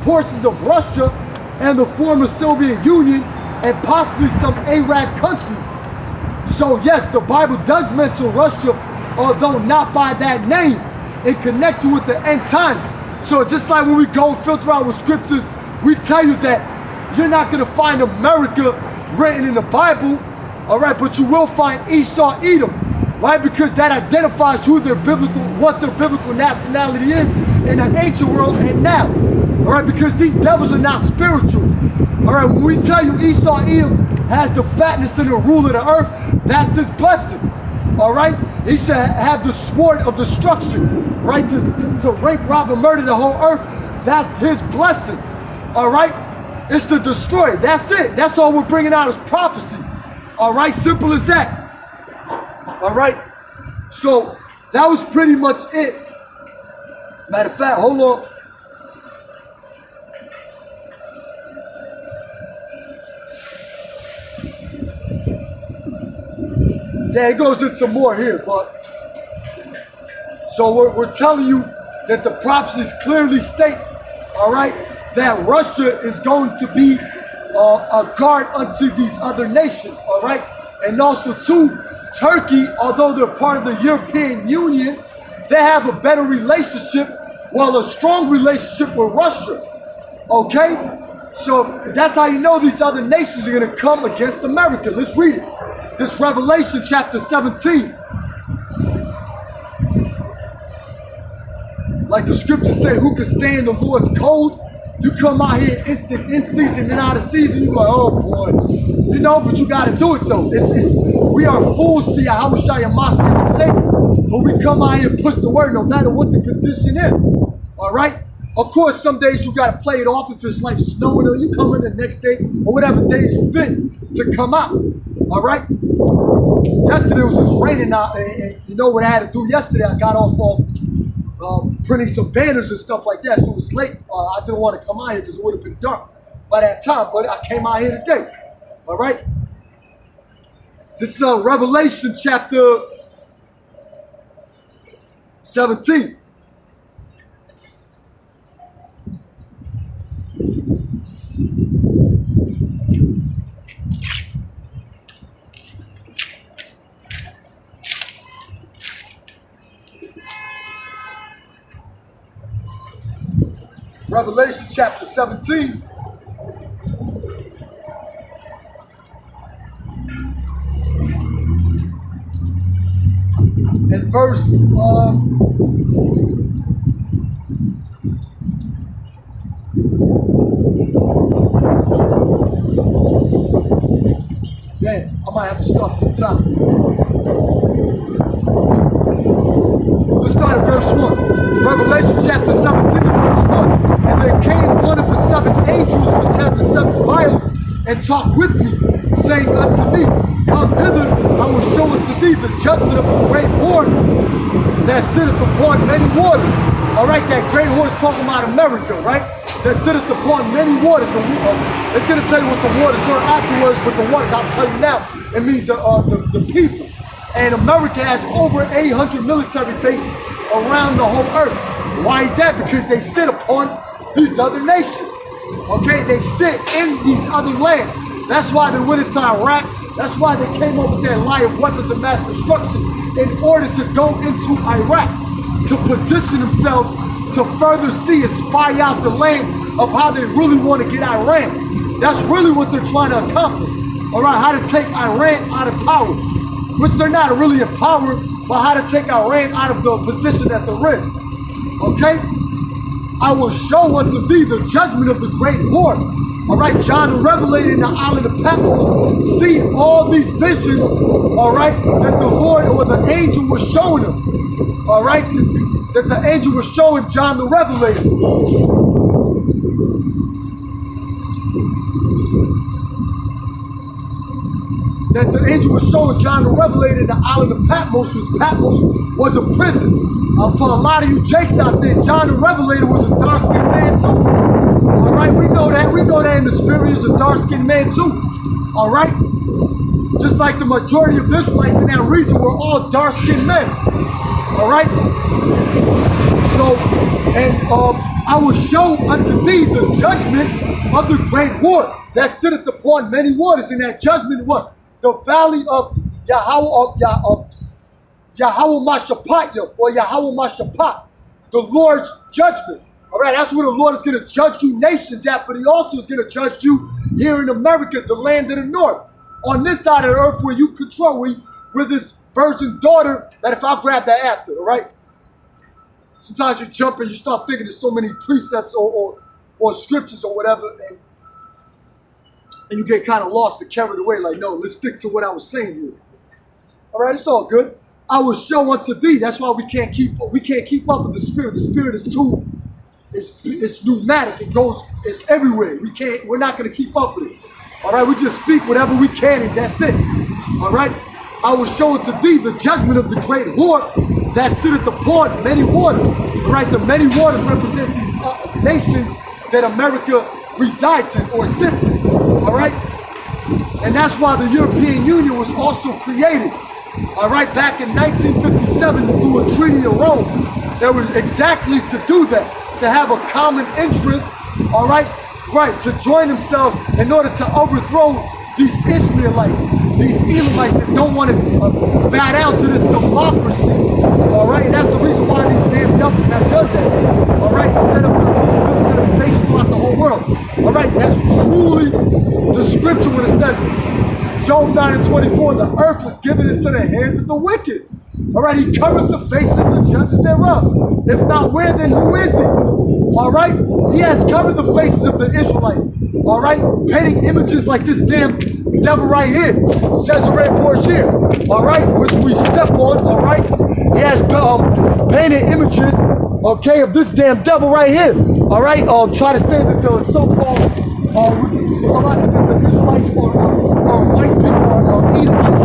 portions of Russia and the former Soviet Union and possibly some Arab countries. So yes, the Bible does mention Russia, although not by that name, in connection with the end times. So just like when we go and filter out with scriptures, we tell you that you're not going to find America written in the Bible, all right, but you will find Esau, Edom, right? Because that identifies who their biblical, what their biblical nationality is in the ancient world and now, all right? Because these devils are not spiritual, all right? When we tell you Esau, Edom has the fatness and the rule of the earth, that's his blessing, all right? He said have the sword of destruction, right? To rape, rob, and murder the whole earth, that's his blessing, all right? It's to destroy. That's it. That's all we're bringing out is prophecy. All right, simple as that. All right, so that was pretty much it. Matter of fact, hold on. Yeah, it goes into more here, but so we're telling you that the prophecies clearly state, all right, that Russia is going to be a guard unto these other nations, all right? And also too, Turkey, although they're part of the European Union, they have a better relationship, well, a strong relationship with Russia, okay? So that's how you know these other nations are gonna come against America. Let's read it. This Revelation chapter 17. Like the scriptures say, who can stand the Lord's cold? You come out here instant, in season and out of season, you're like, oh boy. You know, but you gotta do it though. We are fools for Yahushua Yamashua and Satan. But we come out here and push the word no matter what the condition is. All right? Of course, some days you gotta play it off if it's like snowing or you come in the next day or whatever days fit to come out. All right? Yesterday it was just raining out, and you know what I had to do yesterday? I got off printing some banners and stuff like that, so it was late. I didn't want to come out here because it would have been dark by that time, but I came out here today. All right? This is Revelation chapter 17. Revelation chapter 17. And verse yeah, I might have to start from the top. Let's start at verse 1. Revelation chapter 17, verse 1. And there came one of the seven angels which had the seven vials, and talked with me, saying unto me, come hither, I will show unto thee the judgment of the great whore that sitteth upon many waters. All right, that great whore is talking about America, right? That sitteth upon many waters. It's going to tell you what the waters are afterwards, but the waters, I'll tell you now, it means the people. And America has over 800 military bases around the whole earth. Why is that? Because they sit upon these other nations. Okay, they sit in these other lands. That's why they went into Iraq. That's why they came up with that lie of weapons of mass destruction in order to go into Iraq, to position themselves to further see and spy out the land of how they really want to get Iran. That's really what they're trying to accomplish. All right, how to take Iran out of power, which they're not really in power, but how to take Iran out of the position that they're in. Okay? I will show unto thee the judgment of the great whore. All right, John the Revelator in the island of Patmos seen all these visions, all right, that the Lord or the angel was showing him. All right, that the angel was showing John the Revelator. That the angel was showing John the Revelator in the island of Patmos, because Patmos was a prison. For a lot of you jakes out there, John the Revelator was a dark-skinned man too. All right, we know that. We know that in the spirit is a dark-skinned man too. All right? Just like the majority of Israelites in that region were all dark-skinned men. All right? So, and I will show unto thee the judgment of the great war that sitteth upon many waters. And that judgment was the valley of Yahweh Mashapatya, or Yahweh Mashapat, the Lord's judgment. All right, that's where the Lord is going to judge you nations at, but he also is going to judge you here in America, the land of the north. On this side of the earth where you control, with this virgin daughter, that if I'll grab that after, all right? Sometimes you jump and you start thinking there's so many precepts or scriptures or whatever, and you get kind of lost and carried away. Like, no, let's stick to what I was saying here. All right, it's all good. I will show unto thee. That's why we can't keep up with the Spirit. The Spirit is too, it's pneumatic. It's everywhere. We're not going to keep up with it. All right, we just speak whatever we can, and that's it. All right, I will show unto thee the judgment of the great whore that sitteth upon many waters. All right, the many waters represent these nations that America resides in or sits in. All right, and that's why the European Union was also created. All right, back in 1957 through a Treaty of Rome. That was exactly to do that, to have a common interest. All right, to join themselves in order to overthrow these Ishmaelites, these Edomites that don't want to bow down to this democracy. All right, and that's the reason why these damn devils have done that. All right, set up the military base throughout the whole world. All right, that's truly the scripture when it says, Job 9:24, the earth was given into the hands of the wicked. All right, he covered the face of the judges thereof. If not where, then who is he? All right, he has covered the faces of the Israelites. All right, painting images like this damn devil right here, Cesare Borgia. All right, which we step on. All right, he has painted images, okay, of this damn devil right here. All right, try to say that the so-called that the Israelites or white people or Edomites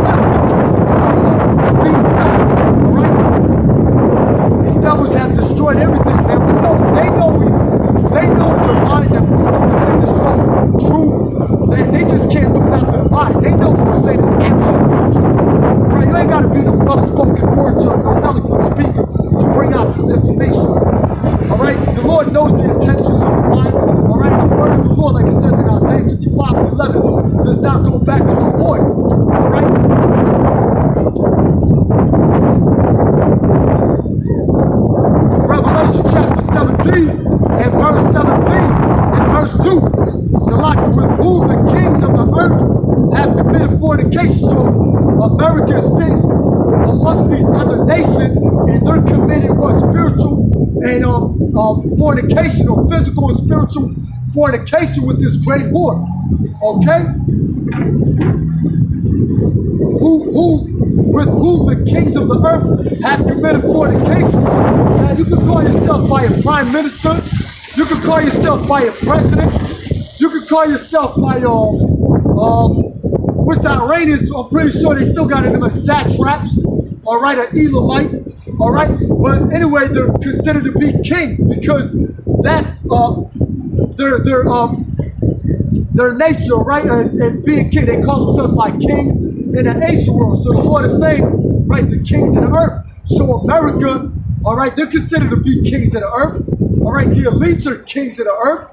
all right, these devils have destroyed everything, man. They know in their mind that what we're saying is so true that they just can't do nothing about it. They know what we're saying is absolutely true. Right? You ain't got to be no well-spoken orator or no eloquent speaker to bring out this information. All right? The Lord knows the intentions of the mind. All right? The word of the Lord, like it says in Isaiah 55:11, does not go back to the void. All right? Revelation chapter 17 and verse 17 and verse 2. Salaki, with whom the kings of the earth have committed fornication. So America is sitting amongst these other nations and they're committing what? Spiritual and fornication, or physical and spiritual fornication with this great whore. Okay? With whom the kings of the earth have committed fornication. Now, you can call yourself by a prime minister. You can call yourself by a president. You can call yourself by what's the Iranians? I'm pretty sure they still got them as satraps. All right, or Elamites. All right, but anyway, they're considered to be kings because that's their nature, right? As being king, they call themselves like kings in the ancient world. So the Lord is saying, right, the kings of the earth. So America, all right, they're considered to be kings of the earth. All right, the elites are kings of the earth.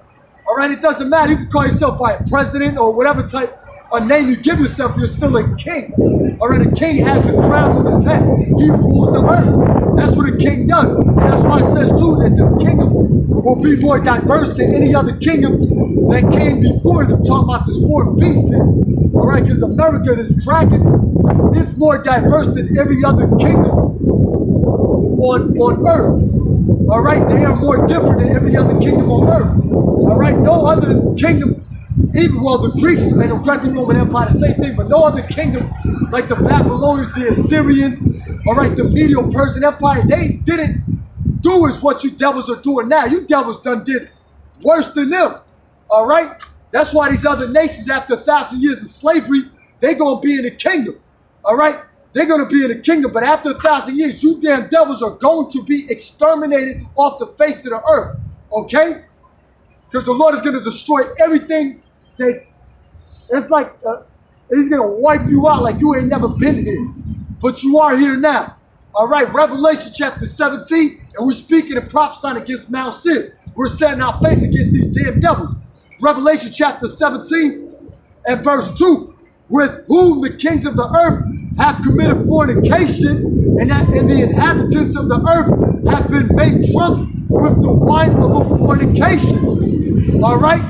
All right, it doesn't matter. You can call yourself by a president or whatever type of name you give yourself. You're still a king. All right, a king has the crown on his head. He rules the earth. That's what a king does. And that's why it says too that this kingdom will be more diverse than any other kingdom that came before them. Talking about this fourth beast here. All right, because America, this dragon, is more diverse than every other kingdom on earth. All right, they are more different than every other kingdom on earth. All right, no other kingdom, even, well, the Greeks and the Greco-Roman Empire, the same thing, but no other kingdom like the Babylonians, the Assyrians, all right, the Medo-Persian Empire, they didn't do is what you devils are doing now. You devils done did worse than them. All right? That's why these other nations, after 1,000 years of slavery, they're going to be in the kingdom. All right? They're going to be in the kingdom. But after 1,000 years, you damn devils are going to be exterminated off the face of the earth. Okay? Because the Lord is going to destroy everything that, it's like, he's going to wipe you out like you ain't never been here. But you are here now. All right, Revelation chapter 17, and we're speaking and prophesying against Mount Seir. we're setting our face against these damn devils. Revelation chapter 17 and verse 2. With whom the kings of the earth have committed fornication, and the inhabitants of the earth have been made drunk with the wine of a fornication. All right?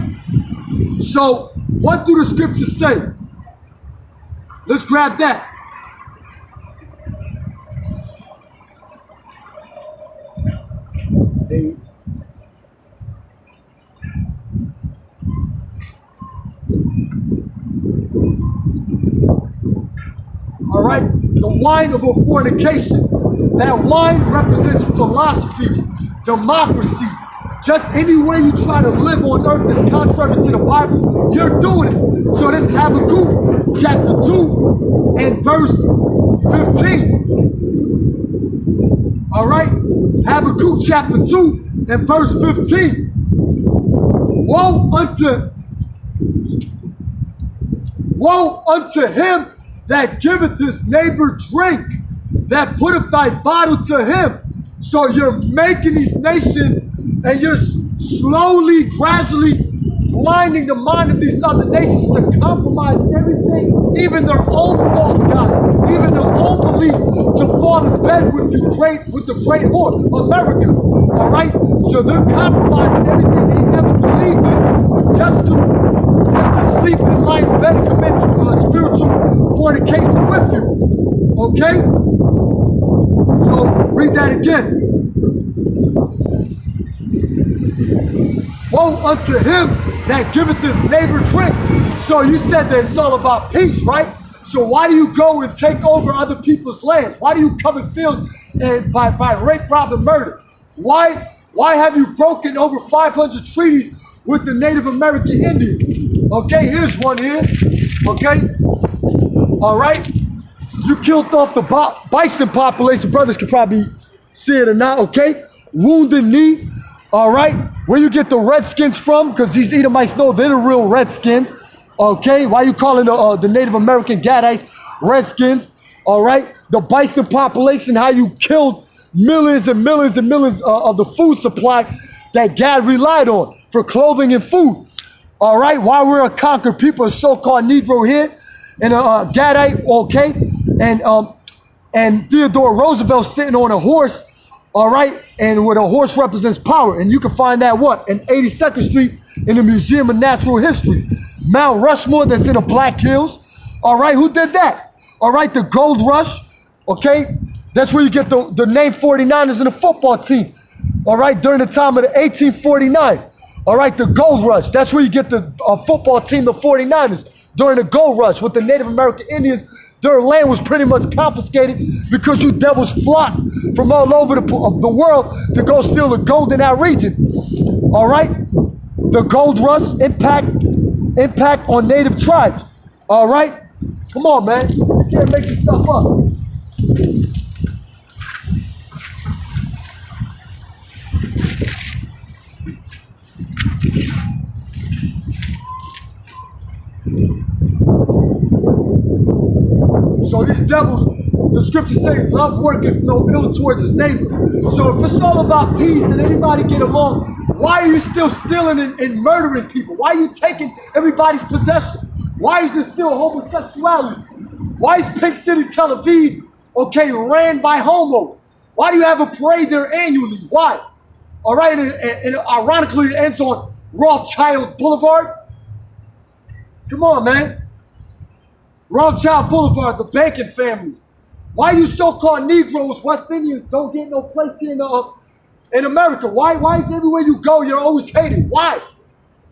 So, what do the scriptures say? Let's grab that. All right, the wine of a fornication. That wine represents philosophies, democracy, just any way you try to live on earth that's contrary to the Bible, you're doing it. So this is Habakkuk chapter 2 and verse 15. All right, Habakkuk chapter 2 and verse 15. Woe unto him that giveth his neighbor drink, that putteth thy bottle to him. So you're making these nations, and you're slowly, gradually blinding the mind of these other nations to compromise everything, even their own false gods, even their own belief, to fall in bed with the great whore, America. All right? So they're compromising everything they ever believed in just to sleep and lie in bed and commit spiritual fornication with you. Okay? So read that again. Woe unto him that giveth his neighbor drink. So you said that it's all about peace, right? So why do you go and take over other people's lands? Why do you cover fields by rape, rob, and murder? Why have you broken over 500 treaties with the Native American Indians? Okay, here's one here. Okay, all right. You killed off the bison population. Brothers can probably see it or not. Okay, Wounded Knee. All right, where you get the Redskins from? Because these Edomites know they're the real Redskins. Okay, why you calling the Native American Gadites Redskins? All right, the bison population, how you killed millions and millions and millions of the food supply that Gad relied on for clothing and food. All right, why we're a conquered people, a so-called Negro here, and a Gadite, okay, and Theodore Roosevelt sitting on a horse, all right, and where the horse represents power, and you can find that in 82nd Street in the Museum of Natural History. Mount Rushmore, that's in the Black Hills. All right, who did that? All right, the Gold Rush, okay, that's where you get the name 49ers in the football team. All right, during the time of the 1849. All right, the Gold Rush. That's where you get the football team, the 49ers, during the Gold Rush with the Native American Indians. Their land was pretty much confiscated because you devils flocked from all over the world to go steal the gold in that region. All right, the Gold Rush impact on Native tribes. All right, come on, man. You can't make this stuff up. So these devils, the scriptures say, love worketh no ill towards his neighbor. So if it's all about peace and everybody get along, why are you still stealing and murdering people? Why are you taking everybody's possession? Why is there still homosexuality? Why is Pink City, Tel Aviv, okay, ran by homo? Why do you have a parade there annually? Why? All right, and ironically it ends on Rothschild Boulevard. Come on, man. Rothschild Boulevard, the banking families. Why you so-called Negroes, West Indians, don't get no place here in America? Why is everywhere you go, you're always hated? Why?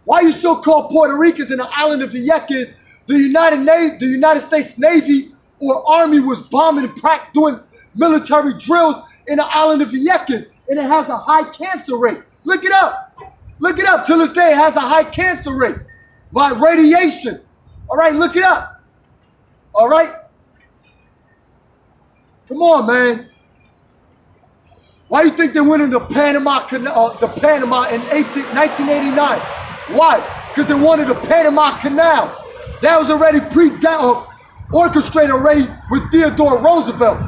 Why you so-called Puerto Ricans in the island of Vieques, the United States Navy or Army was bombing and doing military drills in the island of Vieques, and it has a high cancer rate. Look it up. Look it up. Till this day, it has a high cancer rate by radiation. All right, look it up. All right? Come on, man. Why do you think they went into Panama in 1989? Why? Because they wanted the Panama Canal. That was already orchestrated already with Theodore Roosevelt.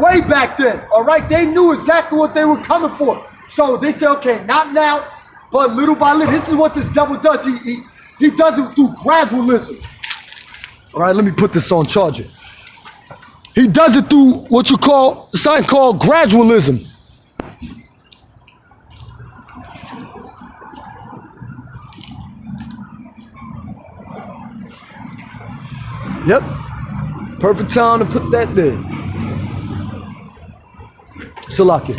Way back then, all right? They knew exactly what they were coming for. So they said, okay, not now. But little by little, this is what this devil does. He does it through gradualism. All right, let me put this on charger. He does it through what you call, something called gradualism. Yep, perfect time to put that there. Salaki.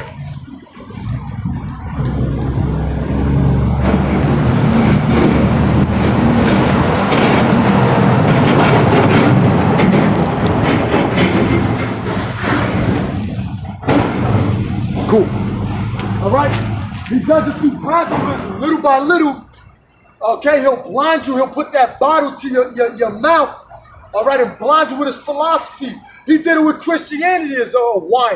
Cool. All right, he does it through gradualism, little by little. Okay, he'll blind you. He'll put that bottle to your mouth. All right, and blind you with his philosophy. He did it with Christianity as a wine.